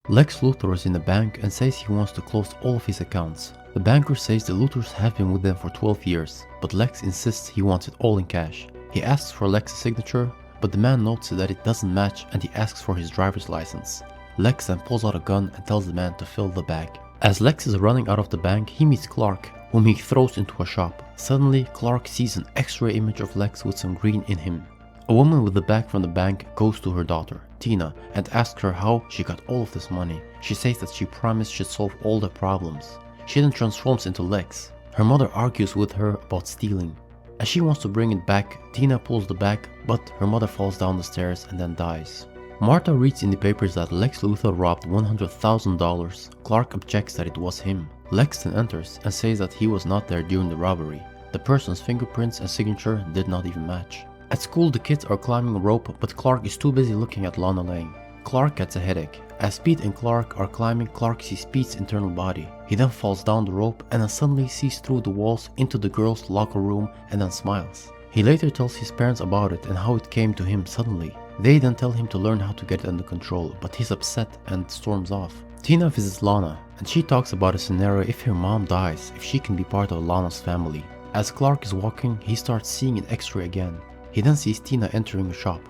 Lex Luthor is in the bank and says he wants to close all of his accounts. The banker says the Luthors have been with them for 12 years, but Lex insists he wants it all in cash. He asks for Lex's signature, but the man notes that it doesn't match and he asks for his driver's license. Lex then pulls out a gun and tells the man to fill the bag. As Lex is running out of the bank, he meets Clark, whom he throws into a shop. Suddenly, Clark sees an X-ray image of Lex with some green in him. A woman with the bag from the bank goes to her daughter, Tina, and asks her how she got all of this money. She says that she promised she'd solve all the problems. She then transforms into Lex. Her mother argues with her about stealing. As she wants to bring it back, Tina pulls the bag, but her mother falls down the stairs and then dies. Martha reads in the papers that Lex Luthor robbed $100,000. Clark objects that it was him. Lex then enters and says that he was not there during the robbery. The person's fingerprints and signature did not even match. At school, the kids are climbing a rope, but Clark is too busy looking at Lana Lang. Clark gets a headache. As Pete and Clark are climbing, Clark sees Pete's internal body. He then falls down the rope and then suddenly sees through the walls into the girls' locker room and then smiles. He later tells his parents about it and how it came to him suddenly. They then tell him to learn how to get it under control, but he's upset and storms off. Tina visits Lana, and she talks about a scenario if her mom dies, if she can be part of Lana's family. As Clark is walking, he starts seeing an X-ray again. He then sees Tina entering a shop.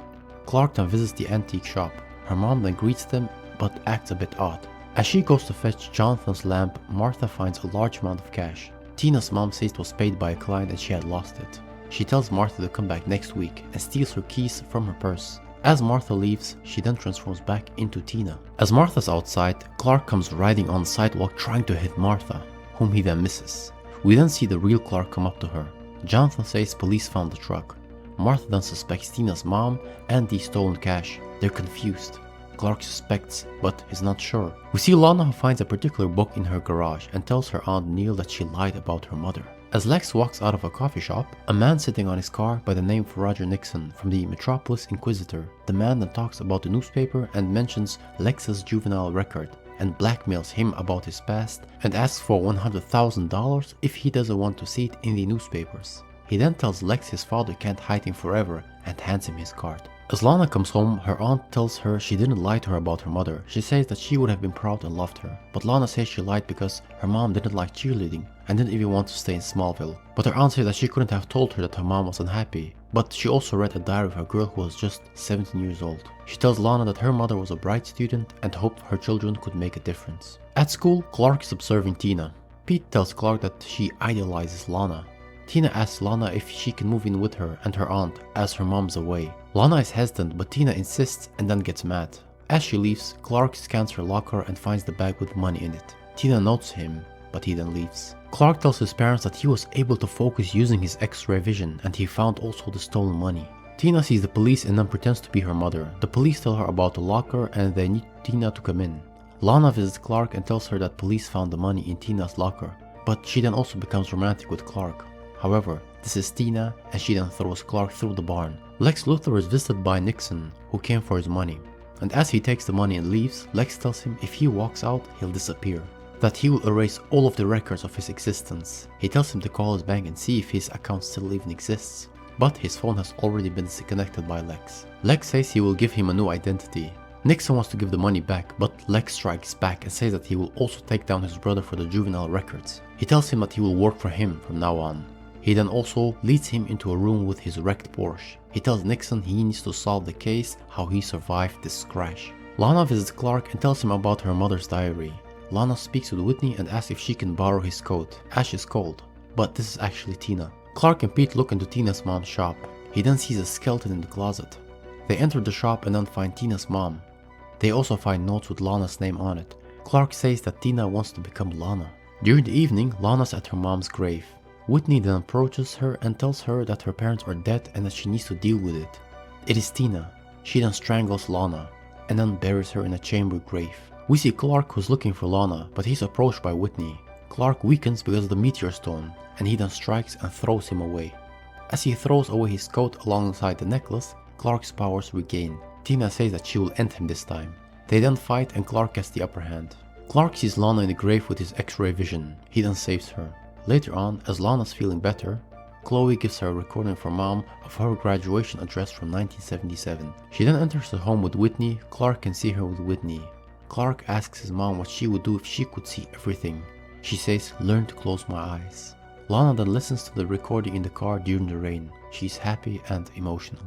Clark then visits the antique shop. Her mom then greets them, but acts a bit odd. As she goes to fetch Jonathan's lamp, Martha finds a large amount of cash. Tina's mom says it was paid by a client and she had lost it. She tells Martha to come back next week and steals her keys from her purse. As Martha leaves, she then transforms back into Tina. As Martha's outside, Clark comes riding on the sidewalk trying to hit Martha, whom he then misses. We then see the real Clark come up to her. Jonathan says police found the truck. Martha then suspects Tina's mom and the stolen cash. They're confused. Clark suspects, but is not sure. We see Lana, who finds a particular book in her garage and tells her Aunt Neil that she lied about her mother. As Lex walks out of a coffee shop, a man sitting on his car by the name of Roger Nixon from the Metropolis Inquisitor. The man then talks about the newspaper and mentions Lex's juvenile record and blackmails him about his past and asks for $100,000 if he doesn't want to see it in the newspapers. He then tells Lex his father can't hide him forever and hands him his card. As Lana comes home, her aunt tells her she didn't lie to her about her mother. She says that she would have been proud and loved her. But Lana says she lied because her mom didn't like cheerleading and didn't even want to stay in Smallville. But her aunt says that she couldn't have told her that her mom was unhappy. But she also read a diary of a girl who was just 17 years old. She tells Lana that her mother was a bright student and hoped her children could make a difference. At school, Clark is observing Tina. Pete tells Clark that she idolizes Lana. Tina asks Lana if she can move in with her and her aunt as her mom's away. Lana is hesitant, but Tina insists and then gets mad. As she leaves, Clark scans her locker and finds the bag with money in it. Tina notes him, but he then leaves. Clark tells his parents that he was able to focus using his X-ray vision and he found also the stolen money. Tina sees the police and then pretends to be her mother. The police tell her about the locker and they need Tina to come in. Lana visits Clark and tells her that police found the money in Tina's locker, but she then also becomes romantic with Clark. However, this is Tina and she then throws Clark through the barn. Lex Luthor is visited by Nixon, who came for his money. And as he takes the money and leaves, Lex tells him if he walks out, he'll disappear. That he will erase all of the records of his existence. He tells him to call his bank and see if his account still even exists. But his phone has already been disconnected by Lex. Lex says he will give him a new identity. Nixon wants to give the money back, but Lex strikes back and says that he will also take down his brother for the juvenile records. He tells him that he will work for him from now on. He then also leads him into a room with his wrecked Porsche. He tells Nixon he needs to solve the case how he survived this crash. Lana visits Clark and tells him about her mother's diary. Lana speaks with Whitney and asks if she can borrow his coat, as she's cold. But this is actually Tina. Clark and Pete look into Tina's mom's shop. He then sees a skeleton in the closet. They enter the shop and then find Tina's mom. They also find notes with Lana's name on it. Clark says that Tina wants to become Lana. During the evening, Lana's at her mom's grave. Whitney then approaches her and tells her that her parents are dead and that she needs to deal with it. It is Tina. She then strangles Lana and then buries her in a chamber grave. We see Clark who's looking for Lana, but he's approached by Whitney. Clark weakens because of the meteor stone and he then strikes and throws him away. As he throws away his coat alongside the necklace, Clark's powers regain. Tina says that she will end him this time. They then fight and Clark gets the upper hand. Clark sees Lana in the grave with his X-ray vision. He then saves her. Later on, as Lana's feeling better, Chloe gives her a recording from mom of her graduation address from 1977. She then enters the home with Whitney. Clark can see her with Whitney. Clark asks his mom what she would do if she could see everything. She says, "Learn to close my eyes." Lana then listens to the recording in the car during the rain. She's happy and emotional.